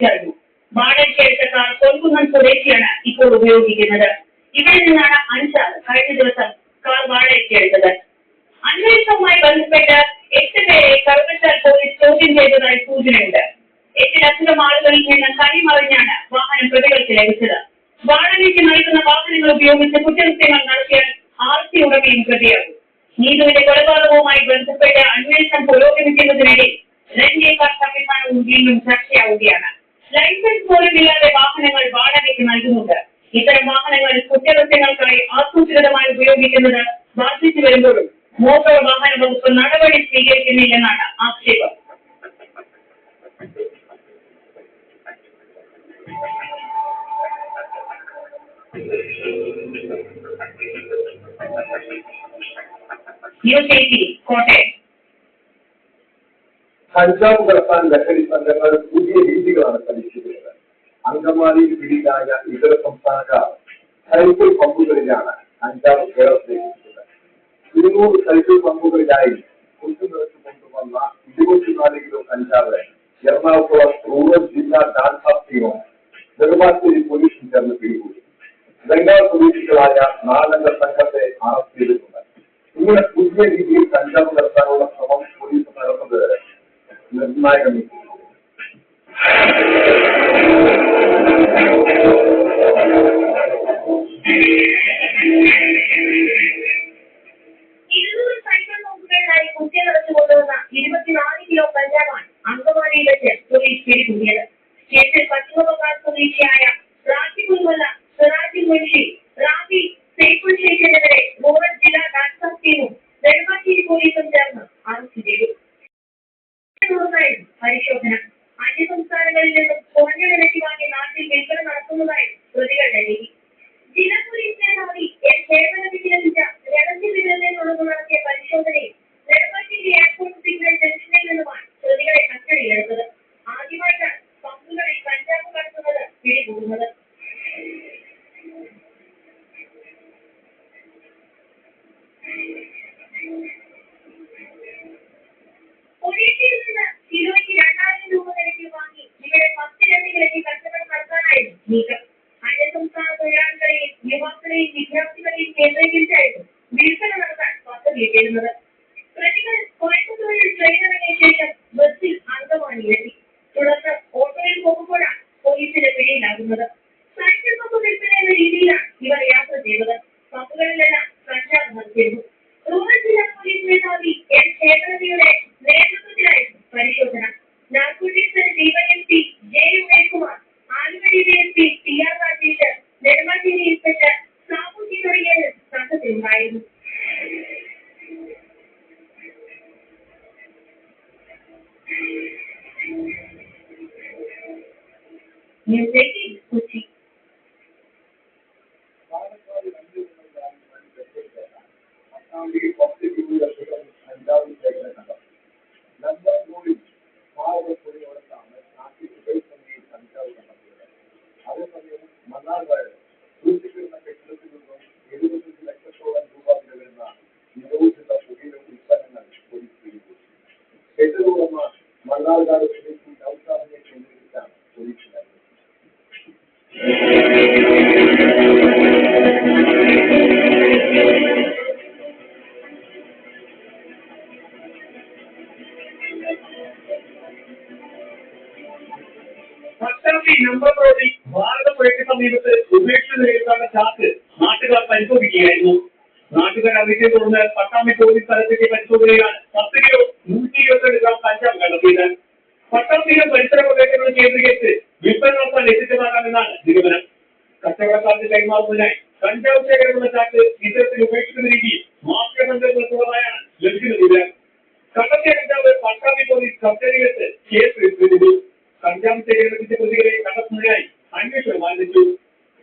ചേർന്നു. വാടകയ്ക്കെടുത്ത കാർ കൊൽക്കുന്നം സ്വദേശിയാണ് ഇപ്പോൾ ഉപയോഗിക്കുന്നത്. ഇവിടെ നിന്നാണ് അൻസാർ കഴിഞ്ഞ ദിവസം കാർ വാടകയ്ക്കെടുത്തത്. അന്വേഷണവുമായി ബന്ധപ്പെട്ട് 8 പേരെ കറുകച്ചാൽ പോലീസ് ചോദ്യം ചെയ്തതായി സൂചനയുണ്ട്. 8ലധികം ആളുകളിൽ നിന്ന് കൈമറിഞ്ഞാണ് വാഹനം പ്രതികൾക്ക് ലഭിച്ചത്. വാടകയ്ക്ക് നൽകുന്ന വാഹനങ്ങൾ ഉപയോഗിച്ച് കുറ്റകൃത്യങ്ങൾ നടത്തിയാൽ RC ഉടമയും പ്രതിയാകും. നീതുവിന്റെ കൊലപാതകവുമായി ബന്ധപ്പെട്ട് അന്വേഷണം പുരോഗമിക്കുന്നതിനിടെ റെന്റ് കാർ സംവിധാനവും വീണ്ടും ചർച്ചയാവുകയാണ്. ലൈസൻസ് പോലും ഇല്ലാതെ വാഹനങ്ങൾ വാടകയ്ക്ക് നൽകുന്നുണ്ട്. ഇത്തരം വാഹനങ്ങൾ കുറ്റകൃത്യങ്ങൾക്കായി ആസൂത്രിതമായി ഉപയോഗിക്കുന്നത് വർദ്ധിച്ചു വരുമ്പോഴും മോട്ടോർ വാഹന വകുപ്പ് നടപടി സ്വീകരിക്കുന്നില്ലെന്നാണ് ആക്ഷേപം. കോട്ടയം. കഞ്ചാവ് കടത്താൻ ലഹരി സംഘങ്ങൾ പുതിയ രീതികളാണ് പരീക്ഷിക്കുന്നത്. അങ്കമാലിയിൽ പിടിയിലായ ഇതര സംസ്ഥാനക്കാർ സൈക്കിൾ പമ്പുകളിലാണ് കഞ്ചാവ് കേരളത്തിലെത്തിച്ചത്. 200 സൈക്കിൾ പമ്പുകളിലായി കൊണ്ടുനിറച്ച് കൊണ്ടുവന്ന 24 കിലോ കഞ്ചാവ് എറണാകുളം റൂറൽ ജില്ലാ ഡാൻസ് ഓഫ് ടീമും നെടുമ്പാശ്ശേരി പോലീസും ചേർന്ന് പിടികൂടി. ബംഗാൾ സ്വദേശികളായ 4 അംഗ സംഘത്തെ അറസ്റ്റ് ചെയ്തിട്ടുണ്ട്. ഇങ്ങനെ പുതിയ രീതിയിൽ കഞ്ചാവ് കടത്താനുള്ള ശ്രമം പോലീസ് നടത്തുന്നത് നിർണായകം. സൈക്കിൾ പമ്പുകളിലായി കുത്തി നിറച്ചു കൊണ്ടുവന്ന 24 കിലോ കഞ്ചാവാണ് അങ്കമാലിയിൽ വെച്ച് പോലീസ് പിടികൂടിയത്. കേസിൽ പശ്ചിമബംഗാൾ സ്വദേശിയായ റാജിമുല്ല സിറാജുൽ മുൻഷി റാബി സൈഫുൽ ഷെയ്ഖിനെതിരെ റൂറൽ ജില്ലാ ഡാൻസ് ഓഫ് ടീമും നെടുമ്പാശ്ശേരി പോലീസും ചേർന്ന് അറസ്റ്റ് ചെയ്തു. പരിശോധന. അന്യസംസ്ഥാനങ്ങളിൽ നിന്നും കുറഞ്ഞ വിലയ്ക്ക് വാങ്ങി നാട്ടിൽ വിൽപ്പന നടത്തുന്നതായും പ്രതികളുടെ രീതി. ജില്ലാ പോലീസ് മേധാവി എൻ സേവനത്തിൽ ലഭിച്ച രഹസ്യ വിവരത്തെ തുടർന്ന് നടത്തിയ പരിശോധനയിൽ നെടുമ്പാശ്ശേരി എയർപോർട്ട് സിഗ്നൽ ജംഗ്ഷനിൽ നിന്നുമാണ് പ്രതികളെ കസ്റ്റഡിയിലെടുത്തത്. ആദ്യമായിട്ടാണ് പമ്പുകളിൽ കഞ്ചാവ് കടത്തുന്നത് പിടികൂടുന്നത്. ഒഡീഷയിൽ നിന്ന് കിലോയ്ക്ക് 2000 രൂപ നിരക്കിൽ വാങ്ങി ഇവിടെ 10 ഇരട്ടി വിലയ്ക്ക് കച്ചവടം നടത്താനായിരുന്നു നീക്കം. അന്യസംസ്ഥാന തൊഴിലാളികളെയും യുവാക്കളെയും വിദ്യാർത്ഥികളെയും കേന്ദ്രീകരിച്ചായിരുന്നു വിൽപ്പന നടത്താൻ പദ്ധതിയിട്ടിരുന്നത്. പ്രതികൾ കോയമ്പത്തൂരിൽ ട്രെയിൻ ഇറങ്ങിയ ശേഷം ബസ്സിൽ അങ്കമാലിയിലെത്തി. തുടർന്ന് ഓട്ടോയിൽ പോകുമ്പോഴാണ് പോലീസിന്റെ പിടിയിലാകുന്നത്. സൈക്കിൾ പമ്പ് വിൽപ്പന എന്ന രീതിയിലാണ് ഇവർ യാത്ര ചെയ്തത്. പമ്പുകളിലെല്ലാം കഞ്ചാവ് നടത്തിയിരുന്നു. റൂറൽ ജില്ലാ പോലീസ് മേധാവി എൻ സേവനയുടെ നേതൃത്വത്തിലായിരുന്നു പരിശോധന. Narcotics DySP J Umeshkumar, Aluva DySP TR Rajesh, Nedumbassery inspector Sabuji തുടങ്ങിയവർ സംഘത്തിലുണ്ടായിരുന്നു. ന്യൂസ് 18 കൊച്ചി. അതേസമയം മണ്ണാർക്കാട് സൂക്ഷിക്കുന്ന കെട്ടിടത്തിൽ നിന്നും 75 ലക്ഷത്തോളം രൂപ വില വരുന്ന നിരോധിത പുതിയ ഉൽപ്പന്നങ്ങൾ പോലീസ് പിടികൂടി. കെട്ടിടമുടമ മണ്ണാർക്കാട് സ്വദേശി നൗഷാദിനെ കേന്ദ്രീകരിച്ചാണ് പോലീസ് നടന്നത്. നമ്പർ റോഡിൽ ഭാരതപ്പുഴയ്ക്ക് സമീപത്ത് ഉപേക്ഷിച്ച് നിലനിൽക്കുന്ന ചാക്ക് നാട്ടുകാർ പരിശോധിക്കുകയായിരുന്നു. നാട്ടുകാർ അറിയിച്ചതിനെ തുടർന്ന് പട്ടാമ്പി പോലീസ് സ്ഥലത്തേക്ക് പരിശോധനയിലാണ് 10 കിലോ 122 ഗ്രാം കഞ്ചാവ് കണ്ടെത്തിയത്. പട്ടാമ്പിയിലെ പരിസര പ്രദേശങ്ങൾ കേന്ദ്രീകരിച്ച് വിൽപ്പന നടത്താൻ എത്തിച്ചതാകാമെന്നാണ് നിഗമനം. കച്ചവടക്കാർക്ക് കൈമാറുന്നതിനായി കഞ്ചാവ് ശേഖരമുള്ള ചാക്ക് ഇത്തരത്തിൽ ഉപേക്ഷിക്കുന്ന രീതിയിൽ മാഫിയ ബന്ധങ്ങളുള്ളതായാണ് ലഭിക്കുന്ന വിവരം. കണ്ടെത്തിയ കഞ്ചാവ് പട്ടാമ്പി പോലീസ് കസ്റ്റഡിയിലെടുത്ത് കേസ് രജിസ്റ്റർ ചെയ്തു. കഞ്ചാവ് ശേഖരിച്ച പ്രതികളെ കണ്ടെത്തുന്നതിനായി അന്വേഷണം ആരംഭിച്ചു.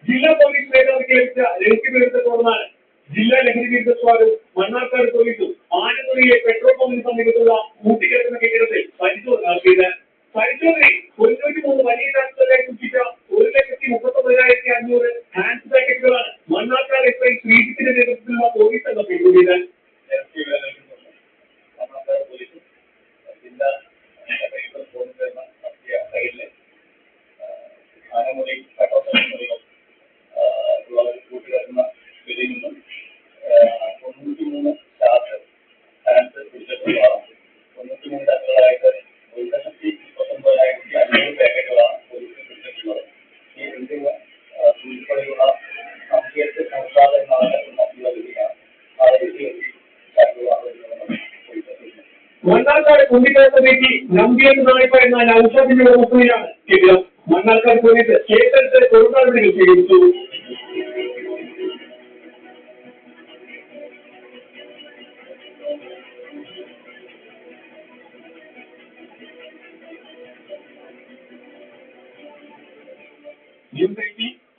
ജില്ലാ പോലീസ് മേധാവിക്ക് ലഭിച്ച രഹസ്യവിവരത്തെ തുടർന്നാണ് ജില്ലാ ലഹരി വിരുദ്ധ സ്ക്വാഡും മണ്ണാർക്കാട് പോലീസും ആനന്ദപുരിയിലെ പെട്രോൾ പമ്പിന് സമീപത്തുള്ള കൂട്ടിക്കിടക്കുന്ന കെട്ടിടത്തിൽ പരിശോധന നടത്തിയത്. പരിശോധനയിൽ 93 വലിയ ചാക്കുകളിലായി സൂക്ഷിച്ച 1,39,500 ഹാൻഡ് പാക്കറ്റുകളാണ് മണ്ണാർക്കാട് SI ശ്രീജിത്തിന്റെ നേതൃത്വത്തിലുള്ള പോലീസ് സംഘം പിടികൂടിയത്. കുണ്ടിക്കോട് സ്വദേശി നമ്പിയെന്ന് നായിപ്പ എന്ന നൌഷാദിന്റെ ഉടമസ്ഥതയിലാണ് കേന്ദ്രം. മണ്ണാർക്കാട് പോലീസ് കേസെടുത്ത് തുടർ നടപടികൾ സ്വീകരിച്ചു.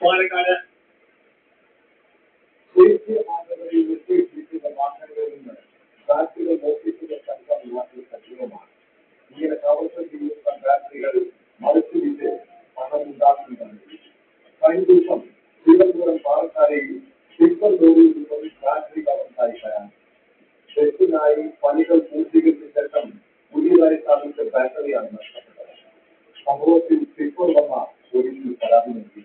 പാലക്കാട് ദേശീയ പാതകളിൽ നിർത്തിയിട്ടിരിക്കുന്ന വാഹനങ്ങളിൽ നിന്ന് ബാറ്ററികൾ മോഷ്ടിക്കുന്ന സംഘം നാട്ടിൽ സജീവമാണ്. ഇങ്ങനെ കവർച്ച ചെയ്യുന്ന ബാറ്ററികൾ മറിച്ചുവിറ്റ് പണമുണ്ടാക്കുന്നതാണ്. കഴിഞ്ഞ ദിവസം തിരുവനന്തപുരം പാലക്കാടിൽ ടിപ്പർ ലോറിയിൽ നിന്നും ബാറ്ററി കവർച്ചായിട്ടാണ്. ടെസ്റ്റിനായി പണികൾ പൂർത്തീകരിച്ച ശേഷം പുതിയതായി സ്ഥാപിച്ച ബാറ്ററിയാണ് നഷ്ടപ്പെട്ടത്. സംഭവത്തിൽ ടിപ്പർ വന്ന പോലീസിൽ പരാതി നൽകി.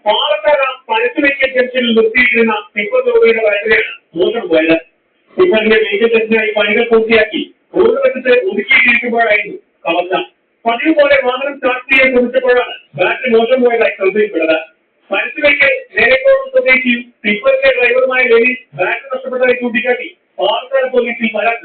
പാലക്കാട് പരസ്യവെക്കൽ ജംഗ്ഷനിൽ നിർത്തിയിട്ടിരുന്ന ടിപ്പർ ലോറിയുടെ ബാറ്ററിയാണ് മോഷണം പോയത്. ടിപ്പറിന്റെ വെഹിക്കൽ ടെസ്റ്റിനായി പണികൾ പൂർത്തിയാക്കി റോഡ് വശത്ത് ഒതുക്കിയിട്ടിരിക്കുമ്പോഴായിരുന്നു കവർച്ച. പതിവ് പോലെ വാഹനം സ്റ്റാർട്ട് ചെയ്യാൻ ശ്രമിച്ചപ്പോഴാണ് ബാറ്ററി മോശം പോയതായി ശ്രദ്ധയിൽപ്പെട്ടത്. പരസ്യവെക്കൽ നേരക്കോട് സ്വദേശിയും ടിപ്പറിന്റെ ഡ്രൈവറുമായ ലെനിൻ ബാറ്ററി നഷ്ടപ്പെട്ടതായി ചൂണ്ടിക്കാട്ടി പാലക്കാട് പോലീസിൽ പരാതി